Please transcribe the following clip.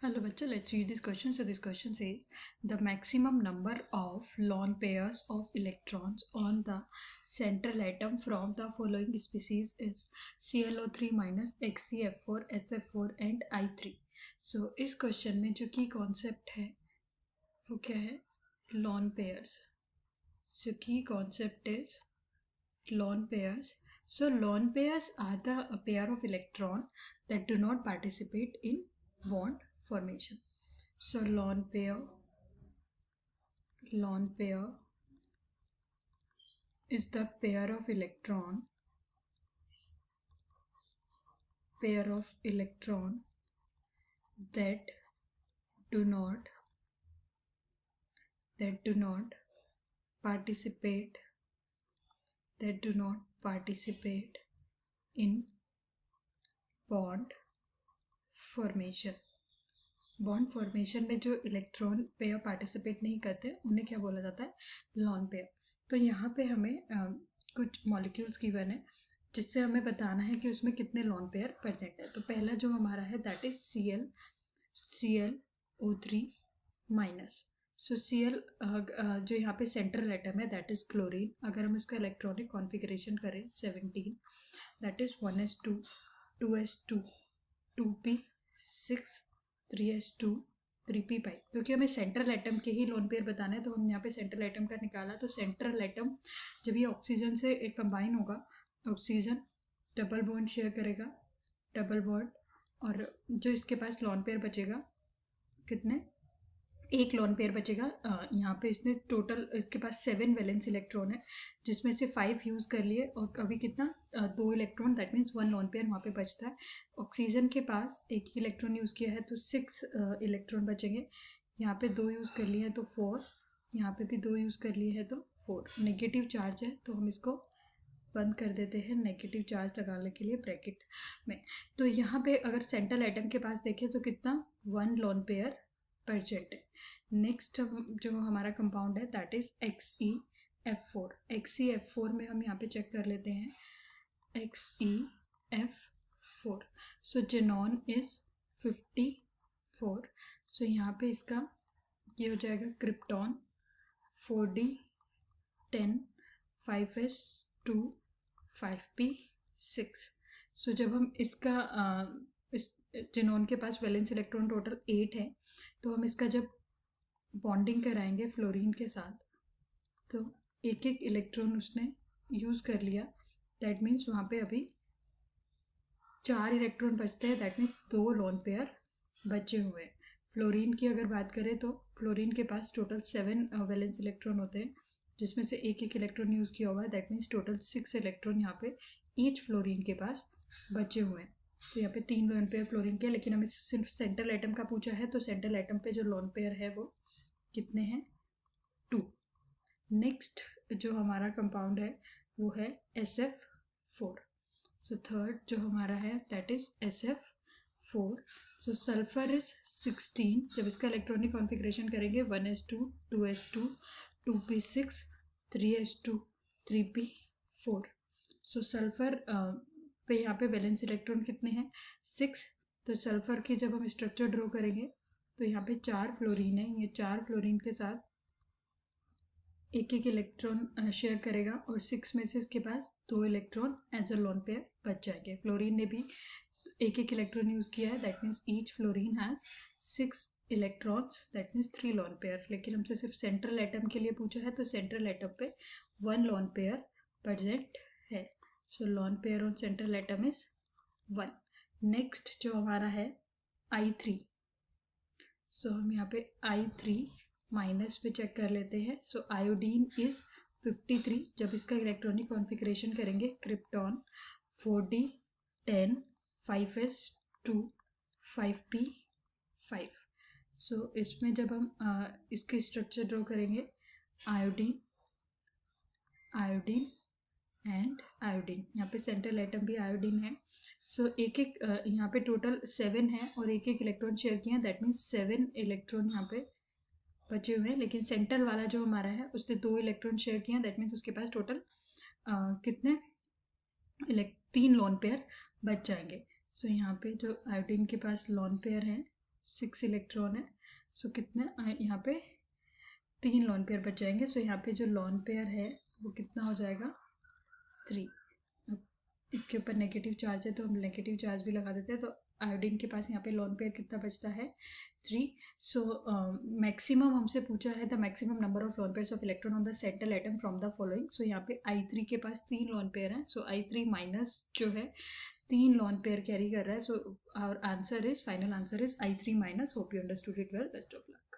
Hello, bachcha. Let's read this question. So this question says the maximum number of lone pairs of electrons on the central atom from the following species is ClO3 minus XeF4, SF4 and I3. So इस question में जो की concept है वो क्या है? Lawn pairs. So key concept is lone pairs. So lone pairs are the pair of electron that do not participate in bond formation. So lone pair is the pair of electron that do not participate in bond formation. Bond formation में जो electron pair participate नहीं करते उन्हें क्या बोला जाता है? Lone pair. तो यहाँ पे हमें कुछ मॉलिक्यूल्स गिवन है जिससे हमें बताना है कि उसमें कितने लॉन पेयर प्रेजेंट है. तो पहला जो हमारा है that is ClO3 minus. So Cl जो यहाँ पे सेंट्रल एटम है दैट इज क्लोरीन. अगर हम इसका इलेक्ट्रॉनिक कॉन्फ़िगरेशन करें 17 that is 1s2 2s2 2p6 3s2 3p5. क्योंकि हमें सेंट्रल एटम के ही लोन पेयर बताना है तो हम यहाँ पे सेंट्रल एटम का निकाला. तो सेंट्रल एटम जब ये ऑक्सीजन से एक कंबाइन होगा, ऑक्सीजन डबल बॉन्ड शेयर करेगा, डबल बॉन्ड, और जो इसके पास लोन पेयर बचेगा कितने? एक लोन पेयर बचेगा. यहाँ पे इसने टोटल इसके पास 7 वैलेंस इलेक्ट्रॉन है जिसमें से 5 यूज़ कर लिए और अभी कितना 2 electron that means 1 lone pair वहाँ पे बचता है. ऑक्सीजन के पास एक ही इलेक्ट्रॉन यूज़ किया है तो 6 इलेक्ट्रॉन बचेंगे. यहाँ पे 2 यूज़ कर लिए हैं तो 4, यहाँ पे भी 2 यूज़ कर लिए हैं तो 4. नेगेटिव चार्ज है तो हम इसको बंद कर देते हैं नेगेटिव चार्ज लगाने के लिए ब्रैकेट में. तो यहाँ पे अगर सेंट्रल एटम के पास देखें तो कितना 1 लोन पेयर प्रेजेंट है. नेक्स्ट जो हमारा कंपाउंड है दैट इज XeF4. XeF4 में हम यहाँ पे चेक कर लेते हैं XeF4. So xenon is 54. सो यहाँ पे इसका ये हो जाएगा क्रिप्टॉन 4d10 5s2 5p6. सो जब हम इसका इस जेनॉन के पास वैलेंस इलेक्ट्रॉन टोटल 8 है तो हम इसका जब बॉन्डिंग कराएंगे फ्लोरीन के साथ तो एक एक इलेक्ट्रॉन उसने यूज़ कर लिया. दैट मीन्स वहाँ पे अभी 4 इलेक्ट्रॉन बचते हैं. दैट मीन्स 2 लोन पेयर बचे हुए हैं. फ्लोरीन की अगर बात करें तो फ्लोरीन के पास टोटल 7 वैलेंस इलेक्ट्रॉन होते हैं जिसमें से एक एक इलेक्ट्रॉन यूज़ किया हुआ है. दैट मीन्स टोटल 6 इलेक्ट्रॉन यहाँ पे ईच फ्लोरीन के पास बचे हुए हैं. तो यहाँ पे 3 लोन पेयर फ्लोरीन के, लेकिन हमें सिर्फ सेंट्रल एटम का पूछा है तो सेंट्रल एटम पे जो लोन पेयर है वो कितने हैं? 2. नेक्स्ट जो हमारा कंपाउंड है वो है SF4. सो थर्ड जो हमारा है that is SF4. So sulphur is 16. जब इसका इलेक्ट्रॉनिक कॉन्फ़िगरेशन करेंगे 1s2 2s2 2p6 3s2 3p4. सो सल्फर पे यहाँ पे वैलेंस इलेक्ट्रॉन कितने हैं? 6. तो सल्फर की जब हम स्ट्रक्चर ड्रॉ करेंगे तो यहाँ पे 4 फ्लोरीन है. ये 4 फ्लोरीन के साथ एक एक इलेक्ट्रॉन शेयर करेगा और 6 में से इसके पास 2 electron as a lone pair बच जाएंगे. फ्लोरीन ने भी एक एक इलेक्ट्रॉन यूज़ किया है. That means each fluorine has 6 electrons. That means 3 lone pair. लेकिन हमसे सिर्फ सेंट्रल एटम के लिए पूछा है तो सेंट्रल एटम पे 1 लोन पेयर प्रेजेंट है. So lone pair on central atom is 1. Next जो हमारा है I3. सो हम यहाँ पे I3 माइनस पे चेक कर लेते हैं. सो आयोडीन इज 53. जब इसका इलेक्ट्रॉनिक कॉन्फ़िगरेशन करेंगे क्रिप्टॉन 4d10 5s2 5p5. सो इसमें जब हम इसके स्ट्रक्चर ड्रॉ करेंगे आयोडीन एंड आयोडीन, यहाँ पे सेंट्रल एटम भी आयोडीन है. सो एक एक यहाँ पे टोटल 7 है और एक एक इलेक्ट्रॉन शेयर किया है. दैट मीन्स 7 इलेक्ट्रॉन यहाँ पे बचे हुए हैं. लेकिन सेंट्रल वाला जो हमारा है उसने 2 इलेक्ट्रॉन शेयर किए हैं. दैट मीन्स उसके पास टोटल कितने 3 लोन पेयर बच जाएंगे. सो यहाँ पे जो आयोडीन के पास लोन पेयर है 6 इलेक्ट्रॉन है। सो कितने यहाँ पे 3 लॉन पेयर बच जाएंगे। सो यहाँ पे जो लॉन पेयर है वो कितना हो जाएगा 3। इसके ऊपर नेगेटिव चार्ज है तो हम नेगेटिव चार्ज भी लगा देते हैं। तो आयोडीन के पास यहाँ पे लॉन पेयर कितना बचता है 3। सो मैक्सिमम हमसे पूछा है the maximum number of lone pairs of electron on the central atom from the following. So यहाँ पे I3 के पास 3 लॉन पेयर हैं। सो I3 माइनस जो है 3 लॉन पेयर कैरी कर रहा है। So our answer is final answer is I3 minus. Hope you understood it well. Best of luck.